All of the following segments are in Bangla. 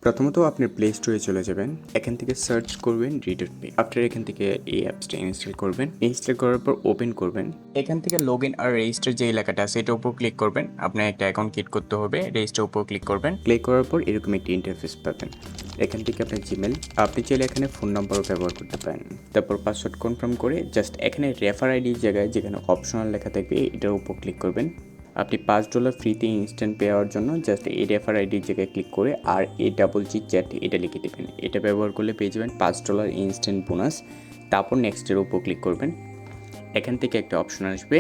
প্রথমত আপনি প্লে স্টোরে চলে যাবেন, এখান থেকে সার্চ করবেন RedotPay। আপনার এখান থেকে এই অ্যাপসটা ইনস্টল করবেন। ইনস্টল করার পর ওপেন করবেন। এখান থেকে লগ ইন আর রেজিস্টার যে এলাকাটা আছে এটার উপর ক্লিক করবেন। আপনার একটা অ্যাকাউন্ট ক্রিয়েট করতে হবে, রেজিস্টার উপর ক্লিক করবেন। ক্লিক করার পর এরকম একটি ইন্টারফেস পাবেন। এখান থেকে আপনার জিমেল, আপনি চাইলে এখানে ফোন নাম্বারও ব্যবহার করতে পারেন। তারপর পাসওয়ার্ড কনফার্ম করে জাস্ট এখানে রেফার আইডির জায়গায় যেখানে অপশনাল লেখা থাকবে এটার উপর ক্লিক করবেন। আপনি $5 ফ্রিতে ইনস্ট্যান্ট পাওয়ার জন্য জাস্ট এই রেফার আইডির জায়গায় ক্লিক করে আর চ্যাট এটা লিখে দেবেন। এটা ব্যবহার করলে পেয়ে যাবেন $5 ইনস্ট্যান্ট বোনাস। তারপর নেক্সটের উপর ক্লিক করবেন। এখান থেকে একটা অপশন আসবে,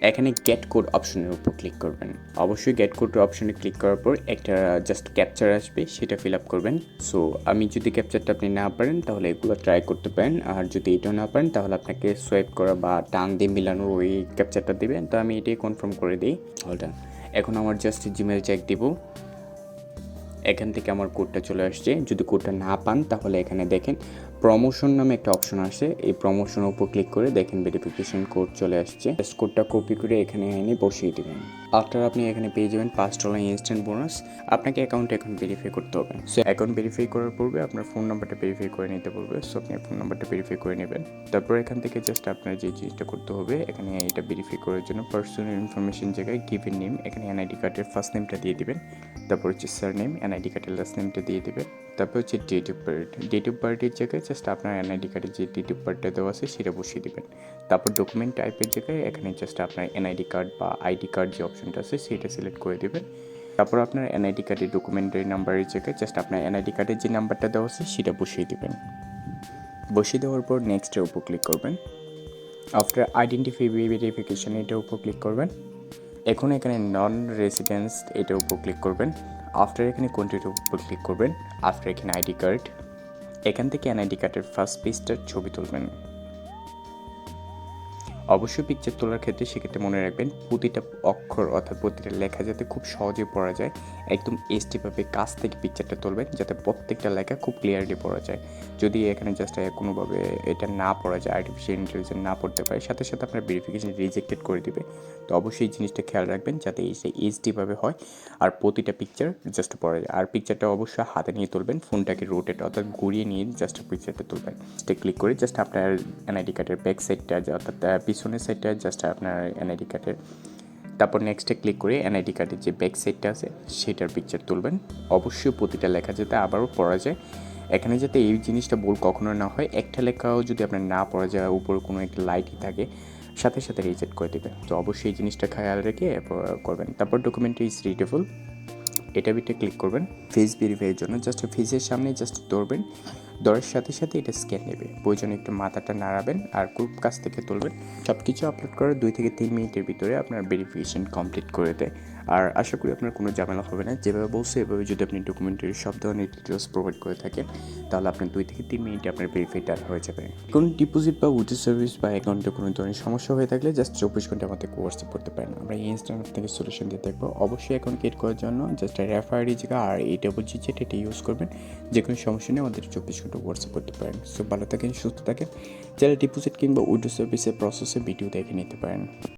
এখানে গেট কোড অপশনের উপর ক্লিক করবেন। অবশ্যই গেট কোড অপশনে ক্লিক করার পর একটা জাস্ট ক্যাপচার আসবে, সেটা ফিল আপ করবেন। সো আমি যদি ক্যাপচারটা আপনি না পারেন তাহলে এগুলো ট্রাই করতে পারেন, আর যদি এটাও না পারেন তাহলে আপনাকে সোয়াইপ করা বা টান দিয়ে মিলানোর ওই ক্যাপচারটা দেবেন। তো আমি এটাই কনফার্ম করে দিই। অলটা এখন আমার জাস্ট জিমেল চেক দিব। এখান থেকে আমার কোডটা চলে আসছে। যদি কোডটা না পান তাহলে এখানে দেখেন প্রমোশন নামে একটা অপশন আসে, এই প্রমোশনের উপর ক্লিক করে দেখেন ভেরিফিকেশন কোড চলে আসছে। কোডটা কপি করে এখানে এনে বসিয়ে দেবেন। আফটার আপনি এখানে পেয়ে যাবেন $5 ইনস্ট্যান্ট বোনাস। আপনাকে অ্যাকাউন্ট এখন ভেরিফাই করতে হবে। সো অ্যাকাউন্ট ভেরিফাই করার পূর্বে আপনার ফোন নাম্বারটা ভেরিফাই করে নিতে বলবে। সো আপনি ফোন নাম্বারটা ভেরিফাই করে নেবেন। তারপর এখান থেকে জাস্ট আপনার যে জিনিসটা করতে হবে, এখানে এটা ভেরিফাই করার জন্য পার্সোনাল ইনফরমেশন জায়গায় গিভেন নেম, এখানে এনআইডি কার্ডের ফার্স্ট নেমটা দিয়ে দিবেন। তারপর হচ্ছে সার নেম, এনআইডি কার্ডের লাস্ট নেমটা দিয়ে দেবেন। তারপর হচ্ছে ডেট অফ বার্থের জায়গায় জাস্ট আপনার এনআইডি কার্ডের যে ডেট অফ বার্থটা দেওয়া আছে সেটা বসিয়ে দেবেন। তারপর ডকুমেন্ট টাইপের জায়গায় এখানে জাস্ট আপনার এনআইডি কার্ড বা আইডি কার্ড যে অপশনটা আছে সেটা সিলেক্ট করে দেবেন। তারপর আপনার এনআইডি কার্ডের ডকুমেন্টের নাম্বারের জায়গায় জাস্ট আপনার এনআইডি কার্ডের যে নাম্বারটা দেওয়া আছে সেটা বসিয়ে দেবেন। বসিয়ে দেওয়ার পর নেক্সটের উপর ক্লিক করবেন। আফটার আইডেন্টিফাই ভেরিফিকেশন এটার উপর ক্লিক করবেন। এখন এখানে নন রেসিডেন্স এটার উপর ক্লিক করবেন। আফটার এখানে কোনটির উপর ক্লিক করবেন। আফটার এখানে আইডি কার্ড, এখান থেকে এনআইডি কার্ডের ফার্স্ট পেজটার ছবি তুলবেন। অবশ্যই পিকচার তোলার ক্ষেত্রে সেক্ষেত্রে মনে রাখবেন প্রতিটা অক্ষর অর্থাৎ প্রতিটা লেখা যাতে খুব সহজে পড়া যায়, একদম এইচডিভাবে কাছ থেকে পিকচারটা তুলবেন যাতে প্রত্যেকটা লেখা খুব ক্লিয়ারলি পড়া যায়। যদি এখানে জাস্ট কোনোভাবে এটা না পড়া যায়, আর্টিফিশিয়াল ইন্টেলিজেন্স না পড়তে পারে, সাথে সাথে আপনার ভেরিফিকেশন রিজেক্টেড করে দিবে। তো অবশ্যই এই জিনিসটা খেয়াল রাখবেন যাতে এইচডিভাবে হয় আর প্রতিটা পিকচার জাস্ট পড়া যায়। আর পিকচারটা অবশ্যই হাতে নিয়ে তুলবেন, ফোনটাকে রোটেট অর্থাৎ ঘুরিয়ে নিয়ে জাস্ট পিকচারটা তুলবেন। ক্লিক করে জাস্ট আপনার এনআইডি কার্ডের ব্যাক সাইডটা অর্থাৎ পিছনের সাইডটা জাস্ট আপনার এনআইডি কার্ডের, তারপর নেক্সটে ক্লিক করে এনআইডি কার্ডের যে ব্যাক সাইডটা আছে সেটার পিকচার তুলবেন। অবশ্যই প্রতিটা লেখা যাতে আবারও পড়া যায়, এখানে যাতে এই জিনিসটা ভুল কখনো না হয়। একটা লেখাও যদি আপনার না পড়া যায়, উপরে কোনো একটা লাইটই থাকে, সাথে সাথে রিজেক্ট করে দেবে। তো অবশ্যই এই জিনিসটা খেয়াল রেখে করবেন। তারপর ডকুমেন্ট ইজ রিডেবল, এটা বিটে ক্লিক করবেন। ফেস ভেরিফাইয়ের জন্য জাস্ট ফেসের সামনে জাস্ট ধরবেন, ধরার সাথে সাথে এটা স্ক্যান নেবে। প্রয়োজনে একটু মাথাটা নাড়াবেন আর খুব কাছ থেকে তুলবেন। সব কিছু আপলোড করার 2 থেকে 3 মিনিটের ভিতরে আপনার ভেরিফিকেশন কমপ্লিট করে দেয়। আর আশা করি আপনার কোনো ঝামেলা হবে না। যেভাবে বলছে এভাবে যদি আপনি ডকুমেন্টারি সব ধরনের ডিটেলস প্রোভাইড করে থাকেন তাহলে আপনার 2 থেকে 3 মিনিটে আপনার ভেরিফাইটা হয়ে যাবে। কোনো ডিপোজিট বা উইথড্র সার্ভিস বা অ্যাকাউন্টে কোনো ধরনের সমস্যা হয়ে থাকলে জাস্ট 24 ঘন্টা আমাদের হোয়াটসঅ্যাপ করতে পারেন, আমরা এই ইনস্ট্যান্ট থেকে সলিউশন দিয়ে থাকবো। অবশ্যই অ্যাকাউন্ট ক্রিয়েট করার জন্য জাস্ট রেফার আইডি জায়গা আর এটা ইউজ করবেন। যে কোনো সমস্যা নেই আমাদের 24 ঘন্টা হোয়াটসঅ্যাপ করতে পারেন। সো ভালো থাকেন, সুস্থ থাকেন। যারা ডিপোজিট কিংবা উইথড্র সার্ভিসের প্রসেসে ভিডিও দেখে নিতে পারেন।